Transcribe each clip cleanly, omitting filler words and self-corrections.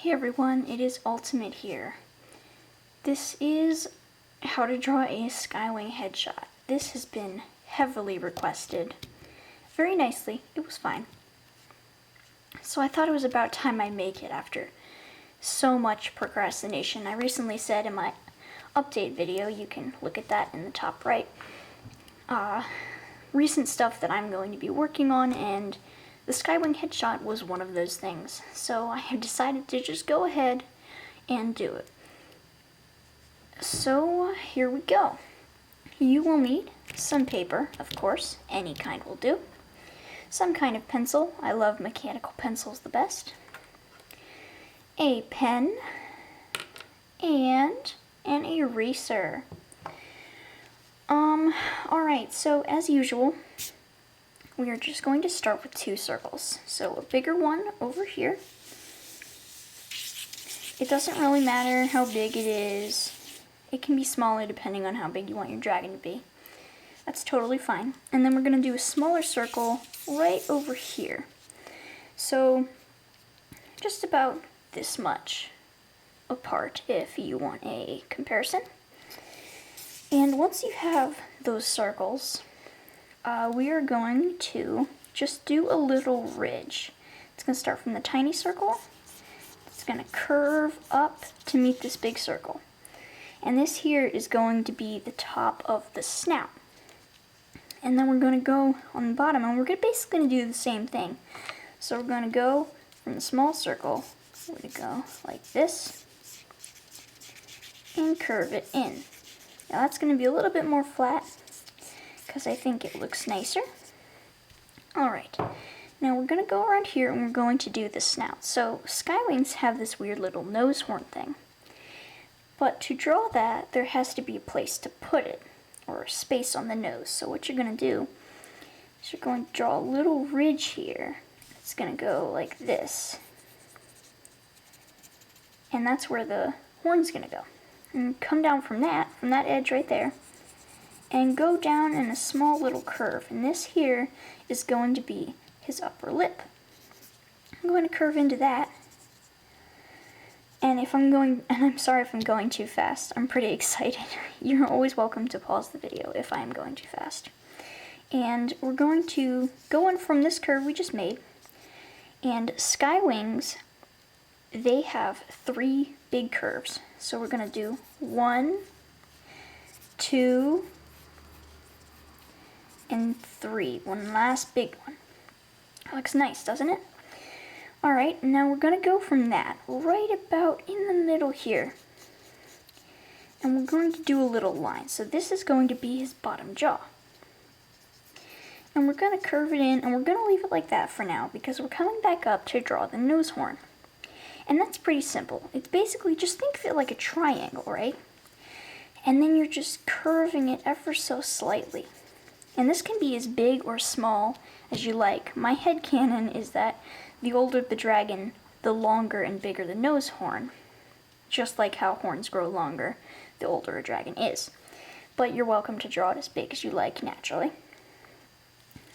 Hey everyone, it is Ultimate here. This is how to draw a SkyWing headshot. This has been heavily requested. Very nicely, it was fine. So I thought it was about time I make it after so much procrastination. I recently said in my update video, you can look at that in the top right, recent stuff that I'm going to be working on, and the SkyWing headshot was one of those things. So I have decided to just go ahead and do it. So here we go. You will need some paper, of course, any kind will do. Some kind of pencil, I love mechanical pencils the best. A pen, and an eraser. Alright, so as usual, we are just going to start with two circles. So a bigger one over here. It doesn't really matter how big it is. It can be smaller depending on how big you want your dragon to be. That's totally fine. And then we're going to do a smaller circle right over here. So just about this much apart if you want a comparison. And once you have those circles, we are going to just do a little ridge. It's going to start from the tiny circle. It's going to curve up to meet this big circle. And this here is going to be the top of the snout. And then we're going to go on the bottom, and we're basically going to do the same thing. So we're going to go from the small circle, we're going to go like this, and curve it in. Now that's going to be a little bit more flat, because I think it looks nicer. Alright, now we're going to go around here and we're going to do the snout. So SkyWings have this weird little nose horn thing. But to draw that, there has to be a place to put it, or a space on the nose. So what you're going to do is you're going to draw a little ridge here. It's going to go like this. And that's where the horn's going to go. And come down from that edge right there, and go down in a small little curve. And this here is going to be his upper lip. I'm going to curve into that. And I'm sorry if I'm going too fast. I'm pretty excited. You're always welcome to pause the video if I am going too fast. And we're going to go in from this curve we just made. And SkyWings, they have 3 big curves. So we're going to do 1, 2, and 3. One last big one. Looks nice, doesn't it? Alright, now we're going to go from that right about in the middle here. And we're going to do a little line. So this is going to be his bottom jaw. And we're going to curve it in, and we're going to leave it like that for now, because we're coming back up to draw the nose horn. And that's pretty simple. It's basically, just think of it like a triangle, right? And then you're just curving it ever so slightly. And this can be as big or small as you like. My headcanon is that the older the dragon, the longer and bigger the nose horn. Just like how horns grow longer, the older a dragon is. But you're welcome to draw it as big as you like naturally.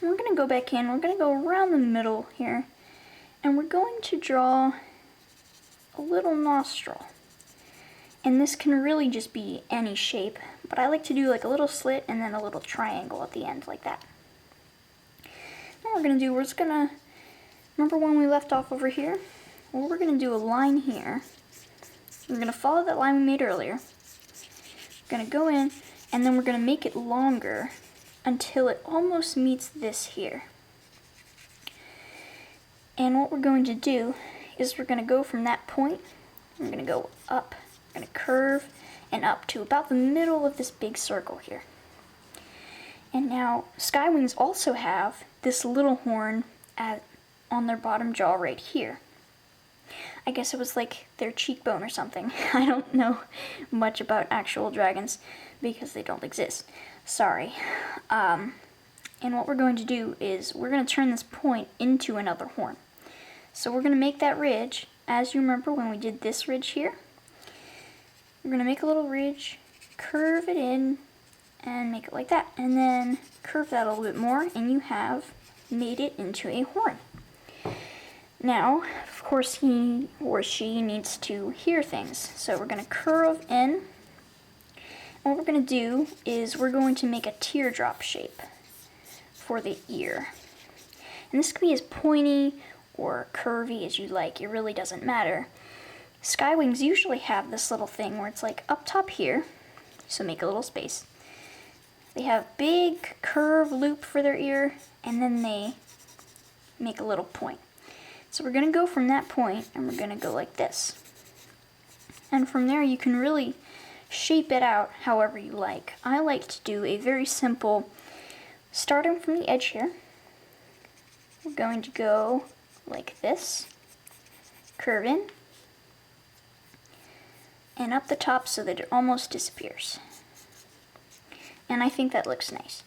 And we're going to go back in, we're going to go around the middle here, and we're going to draw a little nostril. And this can really just be any shape, but I like to do like a little slit and then a little triangle at the end like that. What we're going to do, we're just going to, remember when we left off over here? Well, we're going to do a line here. We're going to follow that line we made earlier. We're going to go in, and then we're going to make it longer until it almost meets this here. And what we're going to do is we're going to go from that point, we're going to go up, we're going to curve and up to about the middle of this big circle here. And now SkyWings also have this little horn on their bottom jaw right here. I guess it was like their cheekbone or something. I don't know much about actual dragons because they don't exist. Sorry. And what we're going to do is we're going to turn this point into another horn. So we're going to make that ridge, as you remember when we did this ridge here. We're going to make a little ridge, curve it in, and make it like that. And then curve that a little bit more, and you have made it into a horn. Now, of course, he or she needs to hear things. So we're going to curve in. And what we're going to do is we're going to make a teardrop shape for the ear. And this can be as pointy or curvy as you like. It really doesn't matter. SkyWings usually have this little thing where it's like up top here. So make a little space. They have big curve loop for their ear, and then they make a little point. So we're going to go from that point, and we're going to go like this. And from there you can really shape it out however you like. I like to do a very simple, starting from the edge here, we're going to go like this, curve in, and up the top so that it almost disappears. And I think that looks nice.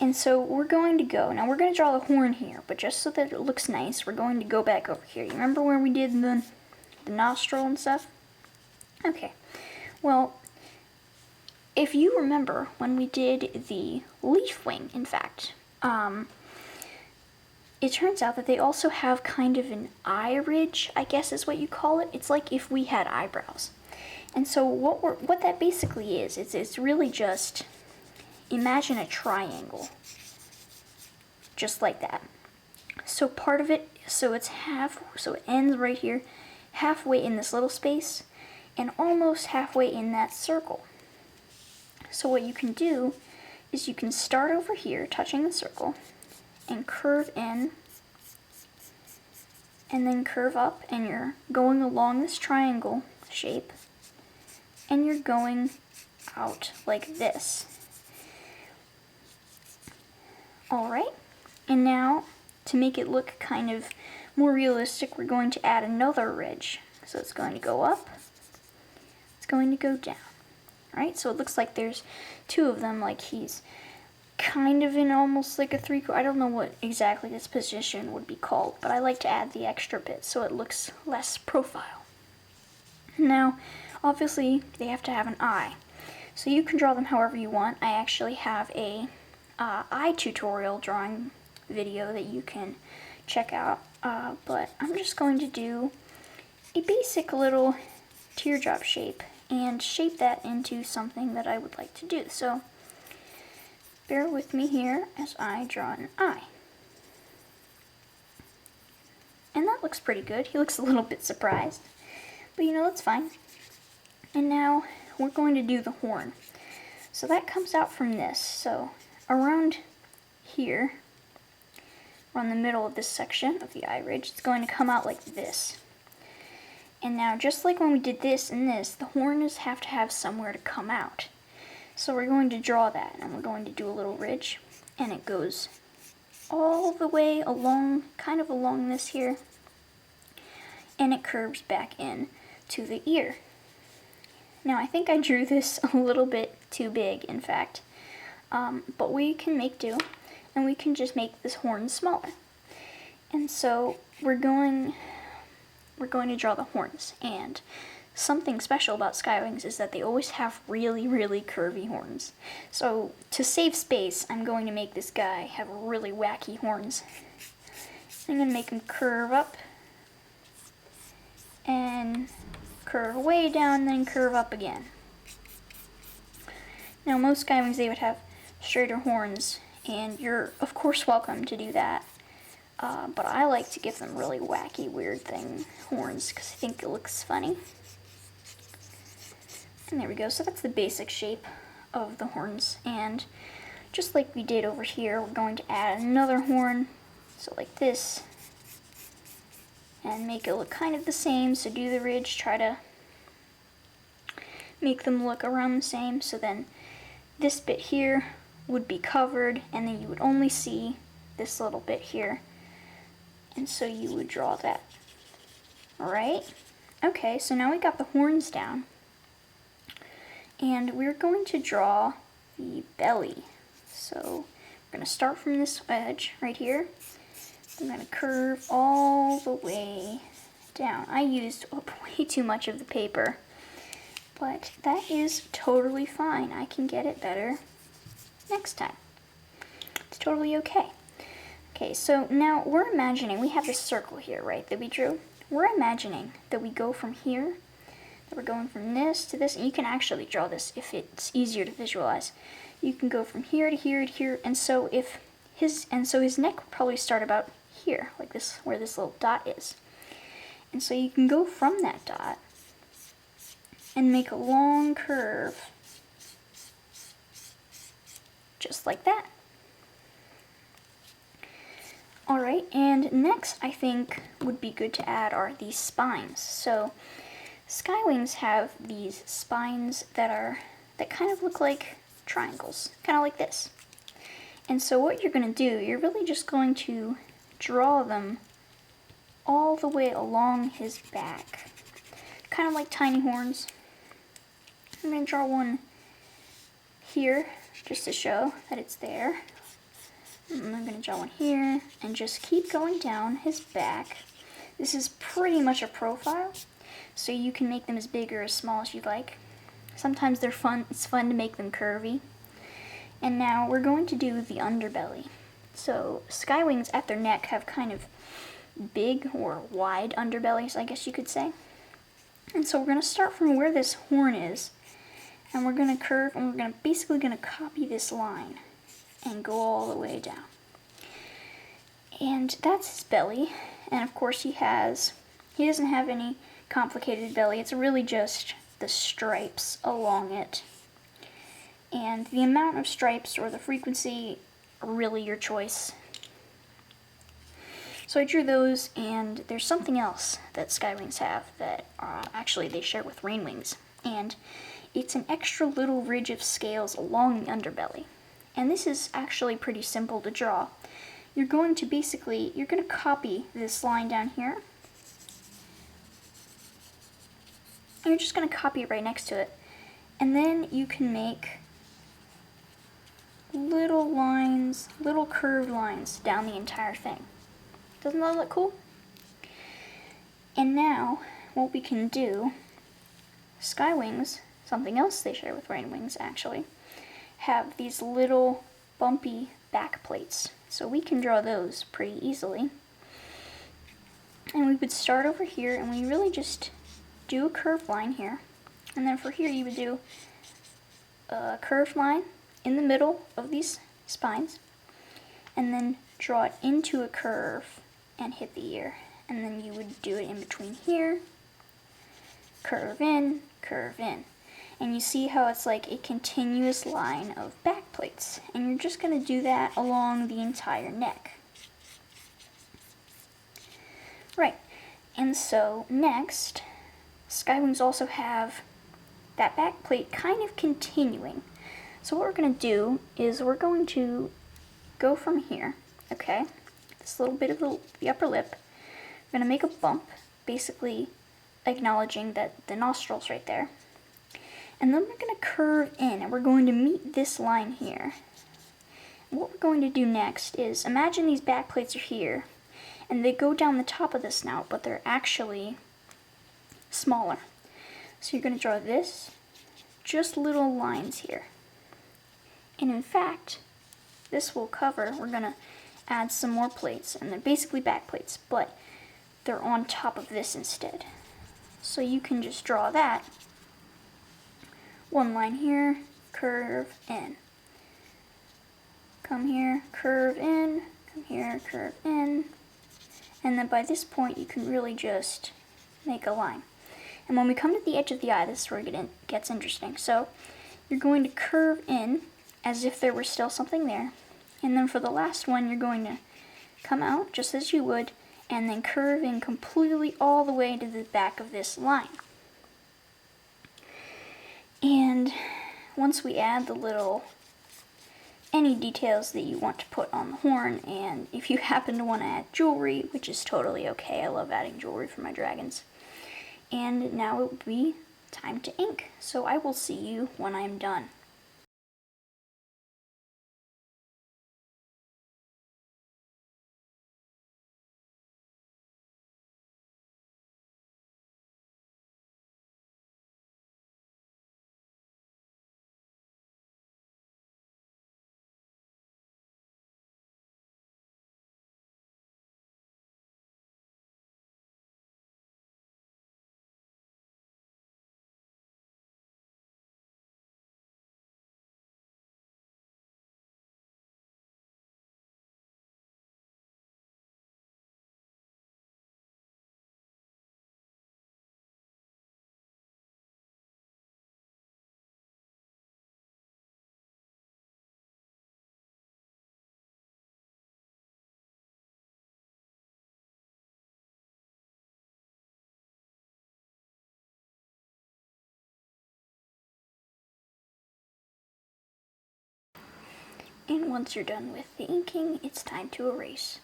And so we're going to go, now we're going to draw the horn here, but just so that it looks nice, we're going to go back over here. You remember where we did the nostril and stuff? Okay, well, if you remember when we did the leaf wing, in fact, it turns out that they also have kind of an eye ridge, I guess is what you call it. It's like if we had eyebrows. And so what that basically is, it's really just, imagine a triangle, just like that. So part of it, so it ends right here, halfway in this little space, and almost halfway in that circle. So what you can do is you can start over here, touching the circle, and curve in, and then curve up, and you're going along this triangle shape, and you're going out like this. Alright, and now to make it look kind of more realistic, we're going to add another ridge. So it's going to go up, it's going to go down. Alright, so it looks like there's two of them, like he's kind of in almost like a three-quarter. I don't know what exactly this position would be called, but I like to add the extra bit so it looks less profile. Now, obviously, they have to have an eye. So you can draw them however you want. I actually have a eye tutorial drawing video that you can check out, but I'm just going to do a basic little teardrop shape and shape that into something that I would like to do. So bear with me here as I draw an eye. And that looks pretty good. He looks a little bit surprised, but you know, that's fine. And now we're going to do the horn. So that comes out from this. So around here, around the middle of this section of the eye ridge, it's going to come out like this. And now, just like when we did this and this, the horns have to have somewhere to come out. So we're going to draw that, and we're going to do a little ridge, and it goes all the way along, kind of along this here, and it curves back in to the ear. Now, I think I drew this a little bit too big, in fact. But we can make do, and we can just make this horn smaller. And so we're going to draw the horns, and something special about SkyWings is that they always have really, really curvy horns. So to save space, I'm going to make this guy have really wacky horns. I'm going to make him curve up, and curve way down, then curve up again. Now most SkyWings, they would have straighter horns, and you're of course welcome to do that. But I like to give them really wacky, weird horns, because I think it looks funny. And there we go, so that's the basic shape of the horns. And just like we did over here, we're going to add another horn, so like this, and make it look kind of the same. So do the ridge, try to make them look around the same. So then this bit here would be covered, and then you would only see this little bit here. And so you would draw that. Alright? Okay, so now we got the horns down. And we're going to draw the belly. So we're going to start from this edge right here. I'm going to curve all the way down. I used up way too much of the paper, but that is totally fine. I can get it better next time. It's totally okay. Okay, so now we're imagining, we have this circle here, right, that we drew. We're imagining that we go from here, that we're going from this to this, and you can actually draw this if it's easier to visualize. You can go from here to here to here, and so his neck would probably start about here, like this, where this little dot is. And so you can go from that dot and make a long curve, just like that. Alright, and next I think would be good to add are these spines. So SkyWings have these spines that kind of look like triangles, kind of like this. And so what you're going to do, you're really just going to draw them all the way along his back, kind of like tiny horns. I'm going to draw one here just to show that it's there. And I'm going to draw one here and just keep going down his back. This is pretty much a profile, so you can make them as big or as small as you like. Sometimes they're fun. It's fun to make them curvy. And now we're going to do the underbelly. So SkyWings at their neck have kind of big or wide underbellies, I guess you could say. And so we're going to start from where this horn is, and we're going to curve, and we're basically going to copy this line and go all the way down. And that's his belly, and of course he doesn't have any complicated belly. It's really just the stripes along it. And the amount of stripes or the frequency are really your choice. So I drew those, and there's something else that SkyWings have that actually they share with Rainwings, and it's an extra little ridge of scales along the underbelly. And this is actually pretty simple to draw. You're going to copy this line down here. And you're just going to copy it right next to it. And then you can make little lines, little curved lines down the entire thing. Doesn't that look cool? And now, what we can do, SkyWings, something else they share with Rainwings actually, have these little bumpy back plates. So we can draw those pretty easily. And we would start over here, and we really just do a curved line here. And then for here you would do a curved line in the middle of these spines, and then draw it into a curve and hit the ear. And then you would do it in between here, curve in, curve in. And you see how it's like a continuous line of back plates. And you're just going to do that along the entire neck. Right, and so next, SkyWings also have that back plate kind of continuing. So what we're going to do is we're going to go from here, okay, this little bit of the upper lip. We're going to make a bump, basically acknowledging that the nostril's right there. And then we're going to curve in, and we're going to meet this line here. And what we're going to do next is, imagine these back plates are here, and they go down the top of the snout, but they're actually smaller. So you're going to draw this, just little lines here. And in fact, this will cover, we're going to add some more plates, and they're basically back plates, but they're on top of this instead. So you can just draw that. One line here, curve in. Come here, curve in, come here, curve in. And then by this point you can really just make a line. And when we come to the edge of the eye, this is where it gets interesting. So you're going to curve in as if there were still something there. And then for the last one, you're going to come out just as you would, and then curve in completely all the way to the back of this line. And once we add any details that you want to put on the horn, and if you happen to want to add jewelry, which is totally okay, I love adding jewelry for my dragons. And now it would be time to ink. So I will see you when I'm done. And once you're done with the inking, it's time to erase.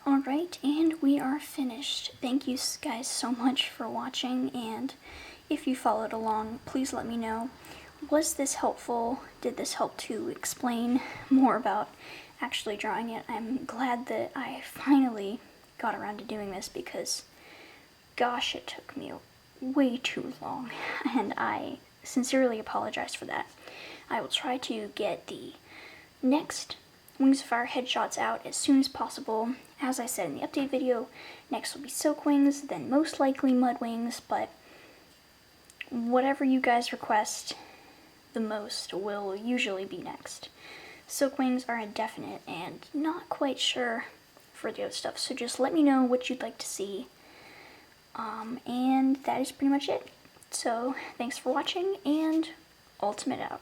Alright, and we are finished. Thank you guys so much for watching, and if you followed along, please let me know. Was this helpful? Did this help to explain more about actually drawing it? I'm glad that I finally got around to doing this because, gosh, it took me way too long, and I sincerely apologize for that. I will try to get the next Wings of Fire headshots out as soon as possible. As I said in the update video, next will be Silk Wings, then most likely Mud Wings, but whatever you guys request the most will usually be next. Silk Wings are indefinite and not quite sure for the other stuff, so just let me know what you'd like to see. And that is pretty much it. So thanks for watching, and Ultimate out.